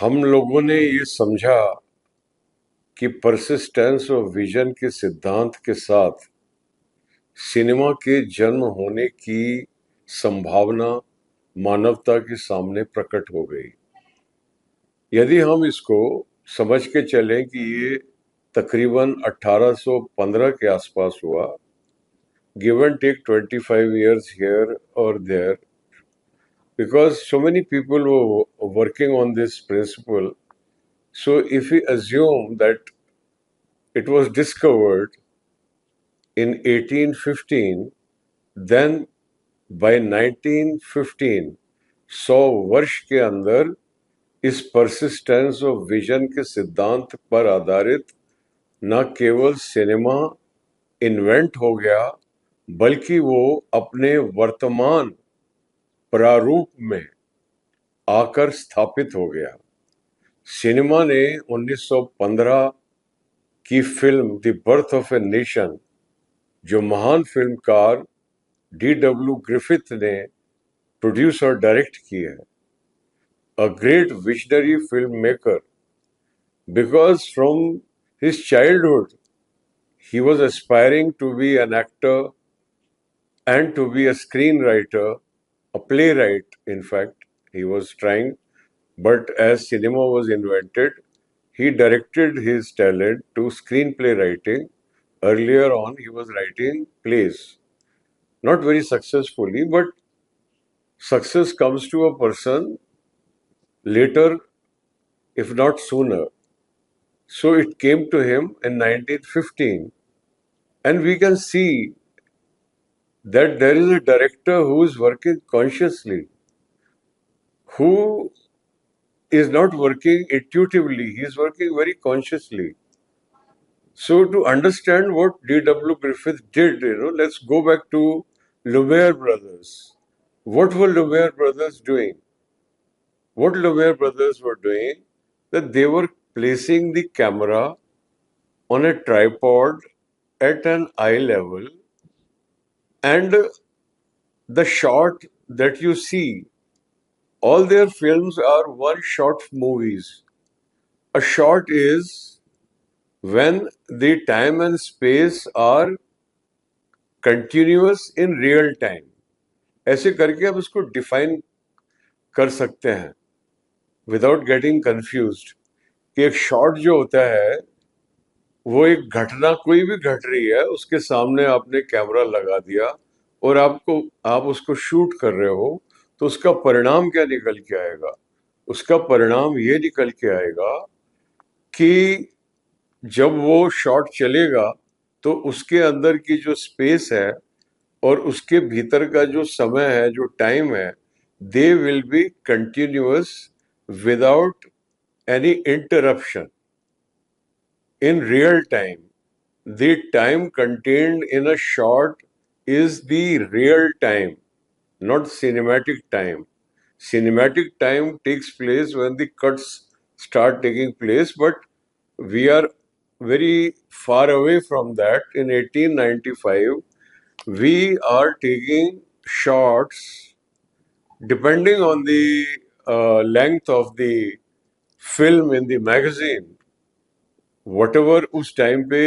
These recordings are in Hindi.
हम लोगों ने ये समझा कि परसिस्टेंस ऑफ विजन के सिद्धांत के साथ सिनेमा के जन्म होने की संभावना मानवता के सामने प्रकट हो गई। यदि हम इसको समझ के चलें कि ये तकरीबन 1815 के आसपास हुआ, give and take 25 years here or there, because so many people were working on this principle. So if we assume that it was discovered in 1815, then by 1915 100 वर्ष के अंदर इस परसिस्टेंस ऑफ विजन के सिद्धांत पर आधारित न केवल सिनेमा इन्वेंट हो गया, बल्कि वो अपने वर्तमान प्रारूप में आकर स्थापित हो गया। सिनेमा ने 1915 की film the birth of a nation, जो महान फिल्मकार D.W. ग्रिफिथ ने प्रोड्यूस और डायरेक्ट की है, a great visionary filmmaker, because from his childhood he was aspiring to be an actor and to be a screenwriter, a playwright. In fact, he was trying, but as cinema was invented, he directed his talent to screenplay writing. Earlier on, he was writing plays, not very successfully, but success comes to a person later, if not sooner. So it came to him in 1915, and we can see that there is a director who is working consciously, who is not working intuitively, he is working very consciously. So to understand what D.W. Griffith did, let's go back to Lumiere brothers. What were Lumiere brothers doing? What Lumiere brothers were doing, that they were placing the camera on a tripod at an eye level, and the shot that you see, all their films are one shot movies. A shot is when the time and space are continuous in real time. ऐसे करके आप इसको डिफाइन कर सकते हैं विदाउट गेटिंग कंफ्यूज्ड कि एक शॉट जो होता है वो एक घटना कोई भी घट रही है, उसके सामने आपने कैमरा लगा दिया और आप उसको शूट कर रहे हो, तो उसका परिणाम क्या निकल के आएगा? उसका परिणाम ये निकल के आएगा कि जब वो शॉट चलेगा तो उसके अंदर की जो स्पेस है और उसके भीतर का जो समय है, जो टाइम है, they will be continuous without any interruption in real time. The time contained in a shot is the real time, not cinematic time. Cinematic time takes place when the cuts start taking place, but we are very far away from that. In 1895, we are taking shots depending on the length of the film in the magazine. Whatever उस टाइम पे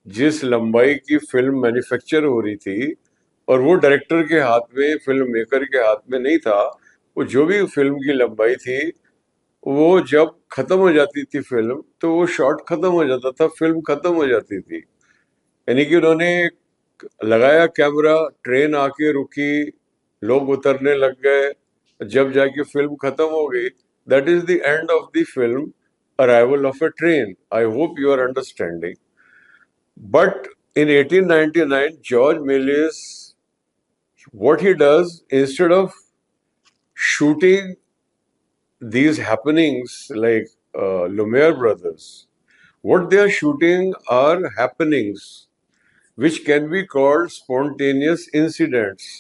जिस लंबाई की फिल्म मैन्युफैक्चर हो रही थी, और वो डायरेक्टर के हाथ में, फिल्म मेकर के हाथ में नहीं था, वो जो भी फिल्म की लंबाई थी, वो जब खत्म हो जाती थी फिल्म, तो वो शॉट खत्म हो जाता था, फिल्म खत्म हो जाती थी। यानी कि उन्होंने लगाया कैमरा, ट्रेन आके रुकी, लोग उतरने लग गए, जब जाके फिल्म खत्म हो गई, that is the end of the film, arrival of a train. I hope you are understanding. But in 1899, George Méliès, what he does, instead of shooting these happenings like Lumiere brothers, what they are shooting are happenings which can be called spontaneous incidents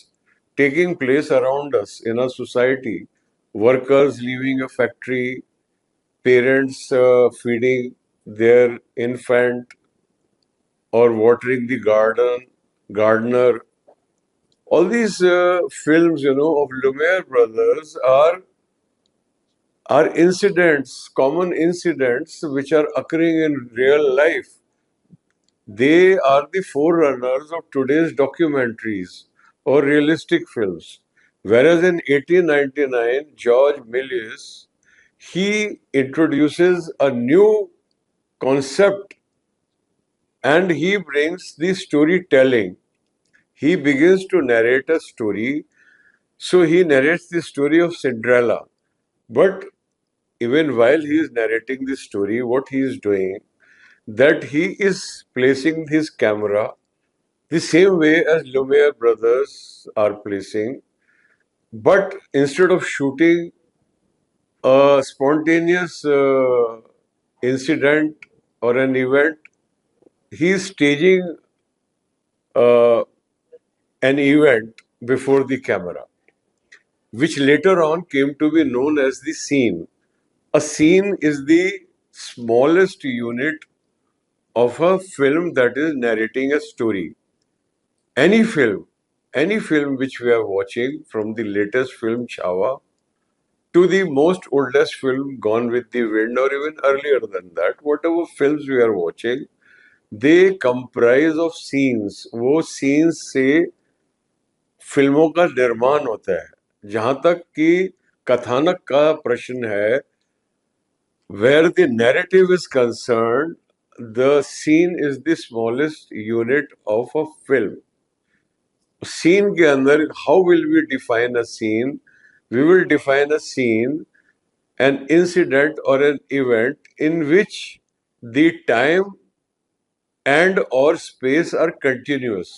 taking place around us in our society. Workers leaving a factory, parents feeding their infant or watering the garden, gardener. All these films, of Lumiere brothers are are incidents, common incidents which are occurring in real life. They are the forerunners of today's documentaries or realistic films. Whereas in 1899, George Méliès, he introduces a new concept and he brings the storytelling. He begins to narrate a story. So he narrates the story of Cinderella. But even while he is narrating the story, what he is doing, that he is placing his camera the same way as Lumiere brothers are placing, but instead of shooting a spontaneous incident or an event, he is staging uh, an event before the camera, which later on came to be known as the scene. A scene is the smallest unit of a film that is narrating a story. Any film, any film which we are watching, from the latest film Chhawa to the most oldest film Gone with the Wind, or even earlier than that, whatever films we are watching, they comprise of scenes. वो scenes से फिल्मों का निर्माण होता है. जहां तक कि कथानक का प्रश्न है, where the narrative is concerned, the scene is the smallest unit of a film. Scene के अंदर, how will we define a scene? We will define a scene, an incident or an event in which the time and or space are continuous.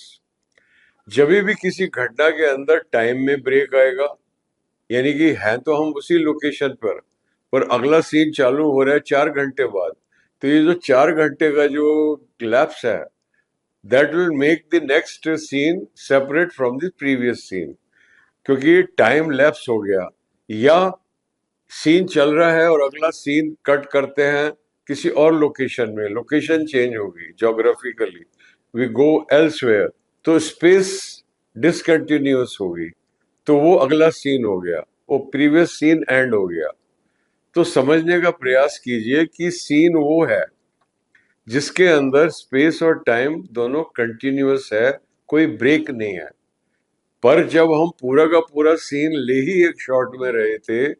जब भी किसी घटना के अंदर टाइम में ब्रेक आएगा, यानी कि है तो हम उसी लोकेशन पर अगला सीन चालू हो रहा है 4 घंटे बाद, तो ये जो 4 घंटे का जो लैप्स है, that will make the next scene separate from the previous scene, क्योंकि टाइम लैप्स हो गया. या सीन चल रहा है और अगला सीन कट करते हैं किसी और लोकेशन में, लोकेशन चेंज होगी जोग्राफिकली, वी गो एल्सवेयर, तो स्पेस डिसकंटिन्यूअस होगी, तो वो अगला सीन हो गया, वो प्रीवियस सीन एंड हो गया. तो समझने का प्रयास कीजिए कि सीन वो है जिसके अंदर स्पेस और टाइम दोनों कंटिन्यूअस है, कोई ब्रेक नहीं है. पर जब हम पूरा का पूरा सीन ले ही एक शॉट में रहे थे,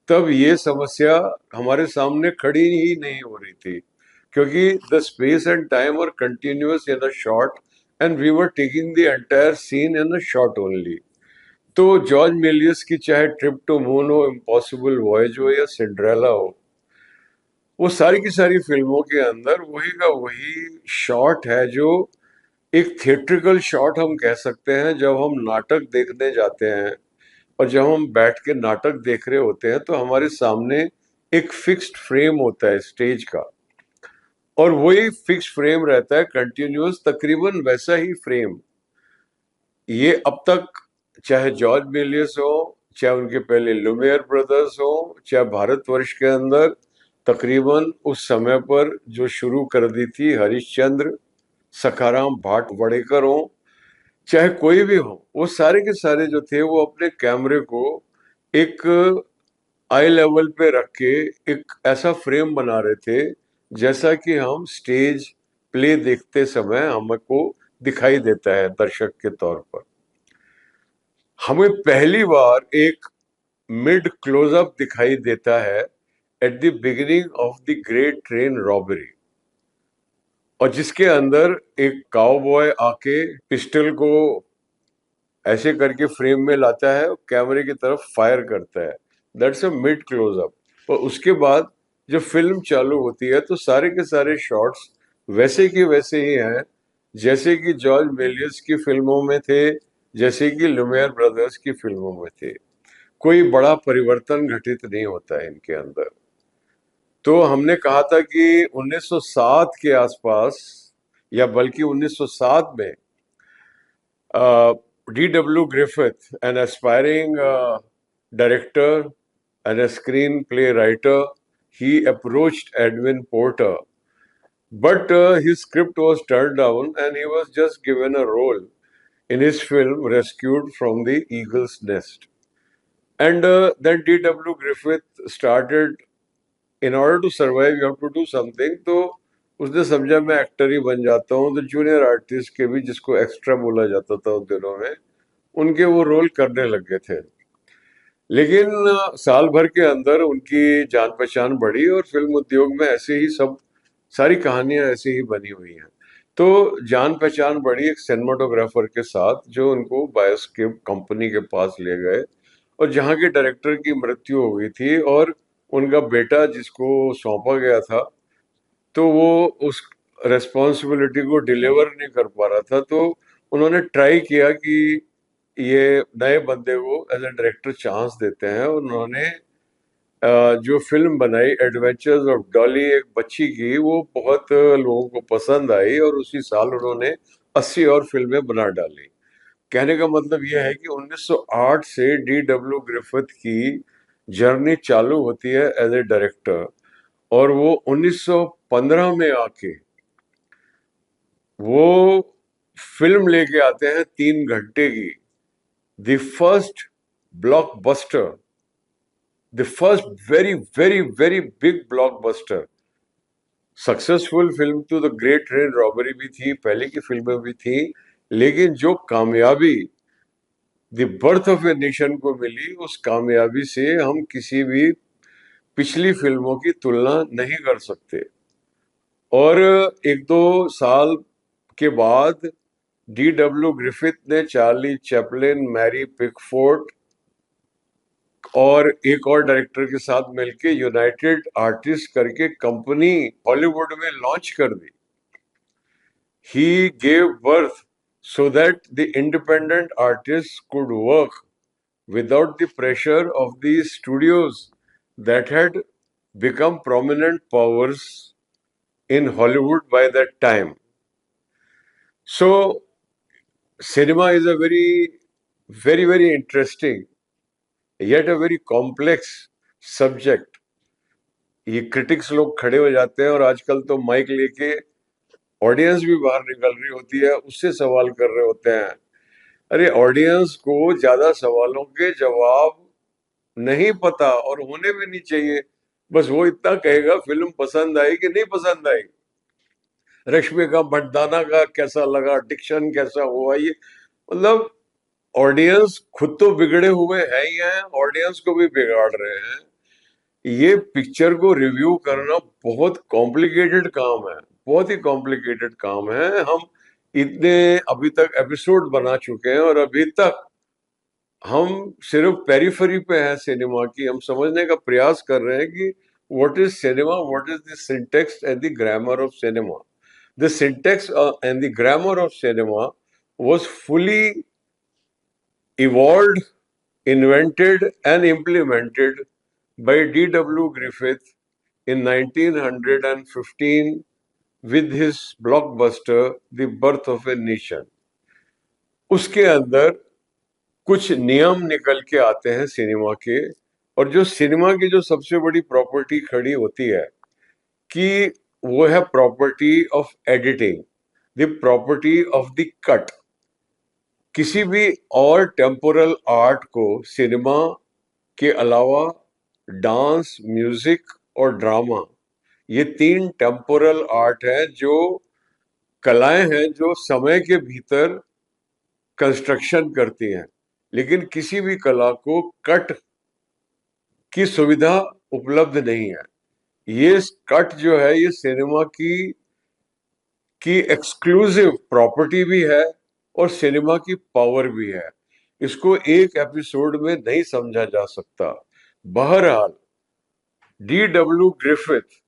तब ये समस्या हमारे सामने खड़ी ही नहीं हो रही थी, क्योंकि the space and time are continuous in a shot and we were taking the entire scene in a shot only. तो जॉर्ज मेलियस की चाहे ट्रिप टू मून हो, इम्पॉसिबल वॉयज हो या सिंड्रेला हो, वो सारी की सारी फिल्मों के अंदर वही का वही शॉट है, जो एक थिएट्रिकल शॉट हम कह सकते हैं. जब हम नाटक देखने जाते हैं और जब हम बैठ के नाटक देख रहे होते हैं, तो हमारे सामने एक फिक्स्ड फ्रेम होता है स्टेज का, और वही फिक्स्ड फ्रेम रहता है कंटिन्यूअस, तकरीबन वैसा ही फ्रेम. ये अब तक चाहे जॉर्ज मेलियस हो, चाहे उनके पहले लुमियर ब्रदर्स हो, चाहे भारतवर्ष के अंदर तकरीबन उस समय पर जो शुरू कर दी थी हरिश्चंद्र, सखाराम भाट वड़ेकर हो, चाहे कोई भी हो, वो सारे के सारे जो थे वो अपने कैमरे को एक आई लेवल पे रख के एक ऐसा फ्रेम बना रहे थे जैसा कि हम स्टेज प्ले देखते समय हमको दिखाई देता है दर्शक के तौर पर. हमें पहली बार एक मिड क्लोजअप दिखाई देता है at the beginning of the great train robbery, और जिसके अंदर एक काउबॉय आके पिस्टल को ऐसे करके फ्रेम में लाता है और कैमरे की तरफ फायर करता है. That's a mid close up. और उसके बाद जब फिल्म चालू होती है तो सारे के सारे शॉट्स वैसे के वैसे ही हैं जैसे कि जॉर्ज मेलियस की फिल्मों में थे, जैसे कि लुमियर ब्रदर्स की फिल्मों में थे. कोई बड़ा परिवर्तन घटित नहीं होता है इनके अंदर. तो हमने कहा था कि 1907 के आसपास, या बल्कि 1907 में, D.W. Griffith, an aspiring director and a screenplay writer, he approached Edwin Porter, but his script was turned down and he was just given a role in his film Rescued from the Eagle's Nest. And then D.W. Griffith started, in order to survive you have to do something. तो उसने समझा मैं एक्टर ही बन जाता हूँ, तो जूनियर आर्टिस्ट के भी, जिसको एक्स्ट्रा बोला जाता था उन दिनों में, उनके वो रोल करने लग गए थे। लेकिन साल भर के अंदर उनकी जान पहचान बढ़ी और फिल्म उद्योग में ऐसे ही सब सारी कहानियां ऐसे ही बनी हुई हैं। तो जान पहचान बढ़ी एक सिनेमाटोग्राफर के साथ, जो उनको बायोस्केप कंपनी के पास ले गए, और जहाँ के डायरेक्टर की मृत्यु हो गई थी और उनका बेटा जिसको सौंपा गया था, तो वो उस रेस्पॉन्सिबिलिटी को डिलीवर नहीं कर पा रहा था। तो उन्होंने ट्राई किया कि ये नए बंदे को एज ए डायरेक्टर चांस देते हैं। उन्होंने जो फिल्म बनाई एडवेंचर्स ऑफ डॉली एक बच्ची की, वो बहुत लोगों को पसंद आई और उसी साल उन्होंने 80 और फिल्में बना डाली। कहने का मतलब यह है कि 1908 से डी डब्ल्यू ग्रिफिथ की जर्नी चालू होती है एज ए डायरेक्टर, और वो 1915 में आके वो फिल्म लेके आते हैं 3 घंटे की, the first blockbuster, the first very very very big blockbuster. Successful film तो द ग्रेट ट्रेन रॉबरी भी थी, पहले की फिल्में भी थी, लेकिन जो कामयाबी the birth of a nation को मिली, उस कामयाबी से हम किसी भी पिछली फिल्मों की तुलना नहीं कर सकते। और एक दो साल के बाद डी डब्ल्यू ग्रिफिथ ने चार्ली चैपलिन, मैरी पिकफोर्ड और एक और डायरेक्टर के साथ मिलके यूनाइटेड आर्टिस्ट करके कंपनी हॉलीवुड में लॉन्च कर दी। He gave birth so that the independent artists could work without the pressure of the studios that had become prominent powers in Hollywood by that time. So, cinema is a very, very, very interesting, yet a very complex subject. ये क्रिटिक्स लोग खड़े हो जाते हैं और आजकल तो माइक लेके ऑडियंस भी बाहर निकल रही होती है, उससे सवाल कर रहे होते हैं। अरे ऑडियंस को ज्यादा सवालों के जवाब नहीं पता और होने भी नहीं चाहिए। बस वो इतना कहेगा फिल्म पसंद आई कि नहीं पसंद आई, रश्मि का भट्टाना का कैसा लगा, डिक्शन कैसा हुआ, ये मतलब ऑडियंस खुद तो बिगड़े हुए हैं ही हैं, ऑडियंस को भी बिगाड़ रहे हैं। ये पिक्चर को रिव्यू करना बहुत कॉम्प्लिकेटेड काम है, बहुत ही कॉम्प्लिकेटेड काम है। हम इतने अभी तक एपिसोड बना चुके हैं और अभी तक हम सिर्फ पेरिफेरी पे है सिनेमा की। हम समझने का प्रयास कर रहे हैं कि what is cinema, what is the syntax and the grammar of cinema. The syntax and the grammar of cinema was fully evolved, invented and implemented by D.W. Griffith in 1915 with his blockbuster The Birth of a Nation। उसके अंदर कुछ नियम निकल के आते हैं सिनेमा के, और जो सिनेमा की जो सबसे बड़ी प्रॉपर्टी खड़ी होती है कि वो है property of editing, the property of the cut. किसी भी और टेम्पोरल आर्ट को सिनेमा के अलावा डांस, म्यूजिक और ड्रामा, ये 3 टेम्पोरल आर्ट है, जो कलाएं हैं जो समय के भीतर कंस्ट्रक्शन करती हैं, लेकिन किसी भी कला को कट की सुविधा उपलब्ध नहीं है। ये कट जो है ये सिनेमा की एक्सक्लूसिव प्रॉपर्टी भी है और सिनेमा की पावर भी है। इसको एक एपिसोड में नहीं समझा जा सकता। बहरहाल डी डब्ल्यू ग्रिफिथ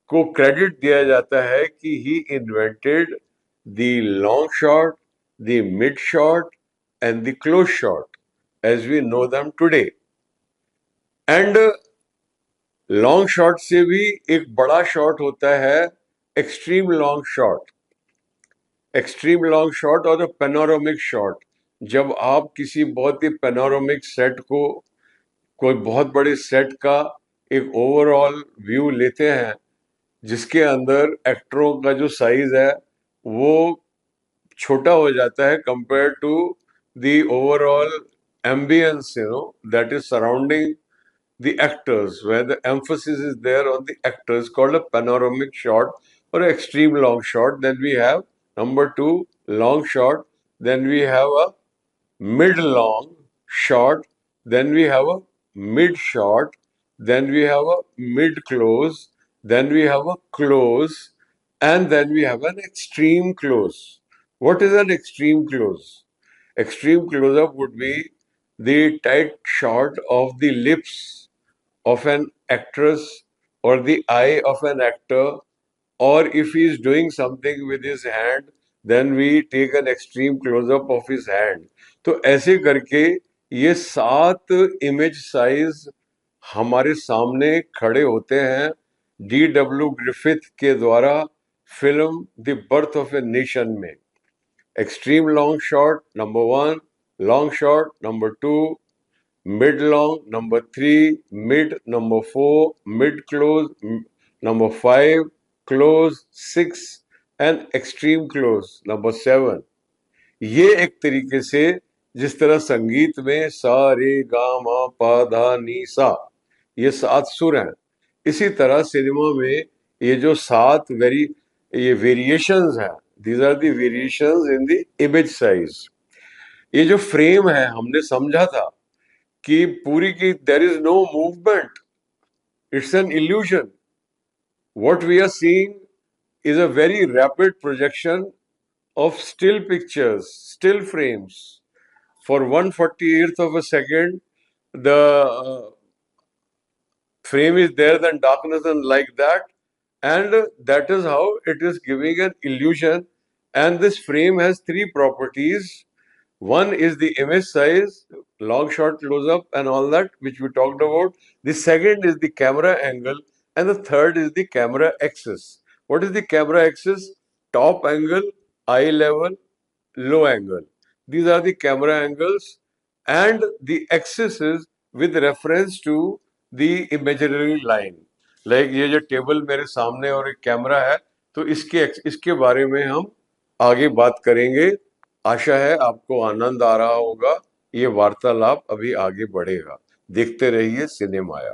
को क्रेडिट दिया जाता है कि he invented the long shot, the mid shot and the close shot as we know them today. And long shot से भी एक बड़ा शॉट होता है extreme long shot. Extreme long shot और पेनोरामिक शॉट, जब आप किसी बहुत ही पेनोरामिक सेट को, कोई बहुत बड़े सेट का एक ओवरऑल व्यू लेते हैं, जिसके अंदर एक्टरों का जो साइज है वो छोटा हो जाता है compare to the overall ambience, that is surrounding the actors, where the emphasis is there on the actors, called a panoramic shot or extreme long shot. Then we have number two, long shot. Then we have a mid long shot. Then we have a mid shot. Then we have a mid close. Then we have a close. And then we have an extreme close. What is an extreme close? Extreme close up would be the tight shot of the lips of an actress or the eye of an actor, or if he is doing something with his hand, then we take an extreme close up of his hand. तो ऐसे करके ये 7 इमेज साइज हमारे सामने खड़े होते हैं D.W. ग्रिफिथ के द्वारा film the birth of a nation में. Extreme long shot number 1, long shot number 2, mid long number 3, mid number 4, mid close number 5, close 6 and extreme close number 7. ये एक तरीके से जिस तरह संगीत में सा रे गा मा पा धा नी सा ये 7 सुर हैं, इसी तरह सिनेमा में ये जो 7 ये वेरिएशंस हैं, these are the variations in the image size. ये जो फ्रेम है हमने समझा था कि पूरी की there is no movement, it's an illusion. What we are seeing is a very rapid projection of still pictures, still frames. For 1/48th of a second, the frame is there, then darkness and like that, and that is how it is giving an illusion. And this frame has 3 properties. One is the image size, long shot, close up, and all that, which we talked about. The second is the camera angle, and the third is the camera axis. What is the camera axis? Top angle, eye level, low angle. These are the camera angles, and the axis is with reference to the imaginary line. Like ये जो टेबल मेरे सामने और एक कैमरा है, तो इसके बारे में हम आगे बात करेंगे. आशा है आपको आनंद आ रहा होगा. ये वार्तालाप अभी आगे बढ़ेगा. देखते रहिए सिनेमाया.